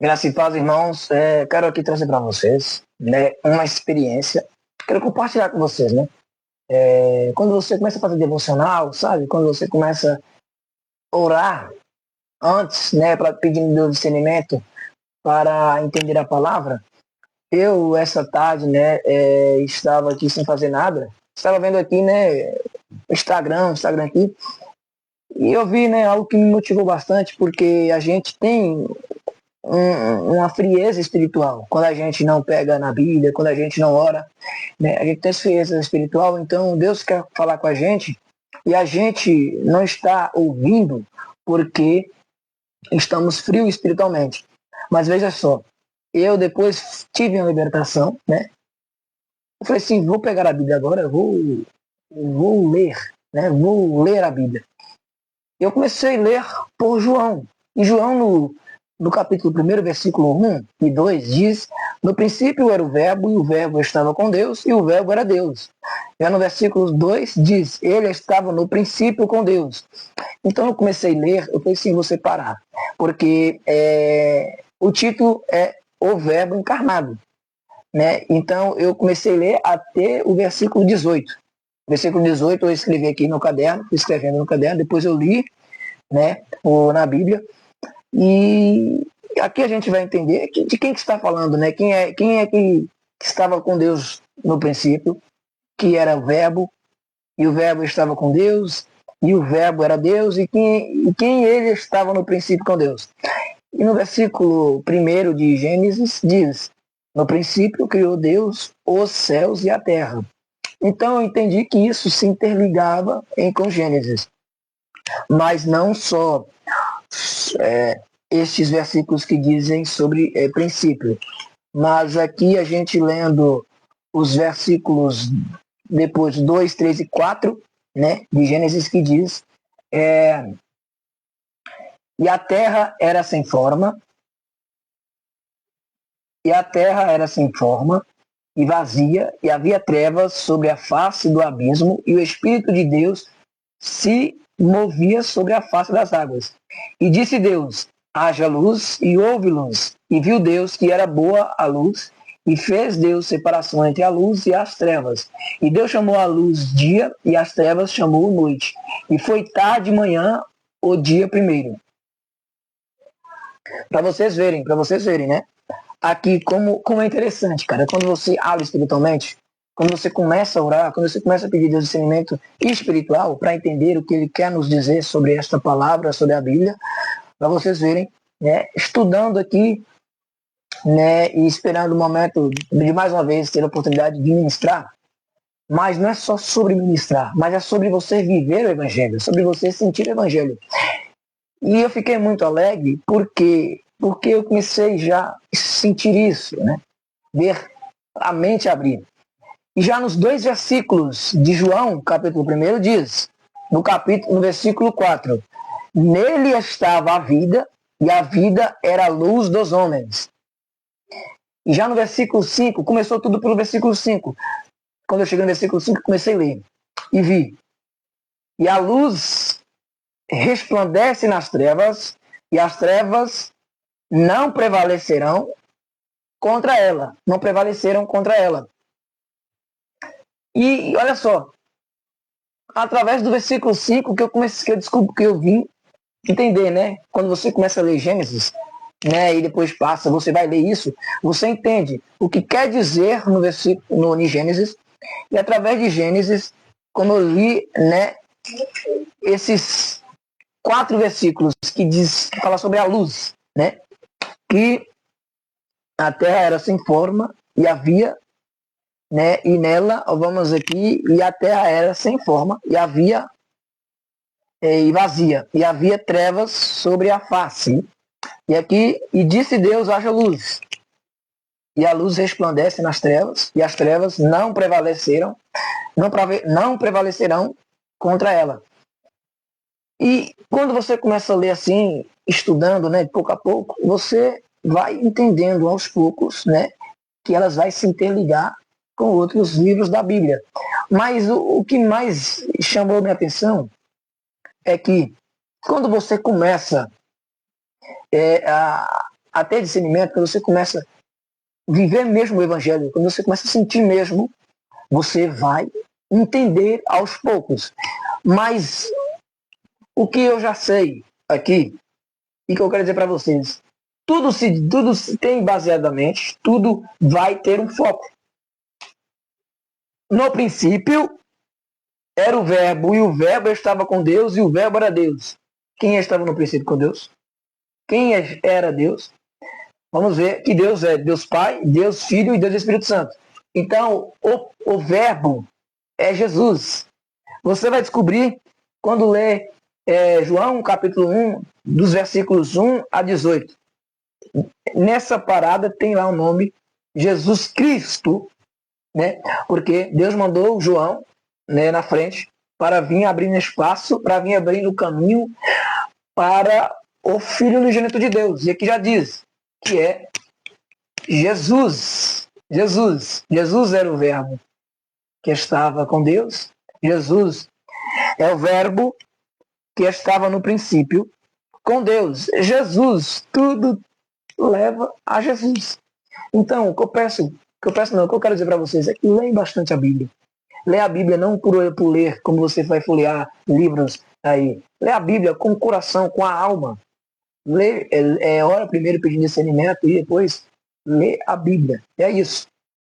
Graças e paz, irmãos. Quero aqui trazer para vocês, né, uma experiência. Quero compartilhar com vocês, né? Quando você começa a fazer devocional, sabe? Quando você começa a orar antes, né, para pedir meu discernimento para entender a palavra. Eu, essa tarde, né, estava aqui sem fazer nada. Estava vendo aqui, né, o Instagram aqui. E eu vi, né, algo que me motivou bastante, porque a gente tem uma frieza espiritual. Quando a gente não pega na Bíblia, quando a gente não ora, né, a gente tem essa frieza espiritual, então Deus quer falar com a gente e a gente não está ouvindo porque estamos frios espiritualmente. Mas veja só, eu depois tive uma libertação, né? Eu falei assim, vou pegar a Bíblia agora, vou ler, né? Vou ler a Bíblia. Eu comecei a ler por João. E João, no capítulo 1, versículo 1 e 2, diz: no princípio era o Verbo, e o Verbo estava com Deus, e o Verbo era Deus. Já no versículo 2 diz: ele estava no princípio com Deus. Então eu comecei a ler, eu falei assim, vou separar. Porque o título é O Verbo Encarnado. Né? Então eu comecei a ler até o versículo 18. Versículo 18 eu escrevi aqui no caderno, fui escrevendo no caderno, depois eu li, né, na Bíblia. E aqui a gente vai entender de quem que está falando, né? Quem é que estava com Deus no princípio, que era o Verbo, e o Verbo estava com Deus, e o Verbo era Deus, e quem ele estava no princípio com Deus. E no versículo 1 de Gênesis diz: no princípio criou Deus os céus e a terra. Então eu entendi que isso se interligava com Gênesis. Mas não só estes versículos que dizem sobre princípio. Mas aqui a gente lendo os versículos depois 2, 3 e 4, né, de Gênesis, que diz: e a terra era sem forma, e vazia, e havia trevas sobre a face do abismo, e o Espírito de Deus se movia sobre a face das águas. E disse Deus: haja luz, e houve luz. E viu Deus que era boa a luz, e fez Deus separação entre a luz e as trevas. E Deus chamou a luz dia, e as trevas chamou noite. E foi tarde de manhã o dia primeiro. Para vocês verem, né? Aqui como é interessante, cara, quando você abre espiritualmente, quando você começa a orar, quando você começa a pedir Deus discernimento espiritual para entender o que Ele quer nos dizer sobre esta palavra, sobre a Bíblia, para vocês verem, né, estudando aqui, né, e esperando o momento de mais uma vez ter a oportunidade de ministrar, mas não é só sobre ministrar, mas é sobre você viver o Evangelho, sobre você sentir o Evangelho. E eu fiquei muito alegre porque eu comecei já a sentir isso, né? Ver a mente abrir. E já nos 2 versículos de João, capítulo 1, diz, no versículo 4, nele estava a vida, e a vida era a luz dos homens. E já no versículo 5, começou tudo pelo versículo 5. Quando eu cheguei no versículo 5, comecei a ler. E vi. E a luz resplandece nas trevas, e as trevas não prevaleceram contra ela. Não prevaleceram contra ela. E olha só, através do versículo 5 que eu descubro que eu vim entender, né? Quando você começa a ler Gênesis, né, e depois passa, você vai ler isso, você entende o que quer dizer no versículo em Gênesis, e através de Gênesis, como eu li, né, esses 4 versículos que fala sobre a luz, né? Que a terra era sem forma e havia, né? E nela, vamos aqui, e a terra era sem forma e havia e vazia, e havia trevas sobre a face. E aqui, e disse Deus, haja luz. E a luz resplandece nas trevas, e as trevas não prevaleceram, não prevalecerão contra ela. E quando você começa a ler assim, estudando, né, pouco a pouco, você vai entendendo aos poucos, né, que elas vão se interligar com outros livros da Bíblia. Mas o que mais chamou minha atenção é que quando você começa a ter discernimento, quando você começa a viver mesmo o evangelho, quando você começa a sentir mesmo, você vai entender aos poucos. Mas o que eu já sei aqui, e que eu quero dizer para vocês, tudo se tem baseadamente, tudo vai ter um foco. No princípio, era o verbo, e o verbo estava com Deus, e o verbo era Deus. Quem estava no princípio com Deus? Quem era Deus? Vamos ver que Deus é Deus Pai, Deus Filho e Deus Espírito Santo. Então, o verbo é Jesus. Você vai descobrir quando lê João capítulo 1, dos versículos 1 a 18. Nessa parada tem lá o nome Jesus Cristo, né? Porque Deus mandou João, né, na frente para vir abrindo espaço, para vir abrindo o caminho para o Filho unigênito de Deus. E aqui já diz que é Jesus. Jesus era o verbo que estava com Deus. Jesus é o verbo que estava no princípio com Deus. Jesus, tudo leva a Jesus. Então, o que eu quero dizer para vocês é que leem bastante a Bíblia. Lê a Bíblia não por ler, como você vai folhear livros aí. Lê a Bíblia com o coração, com a alma. Ora primeiro pedindo discernimento e depois lê a Bíblia. É isso.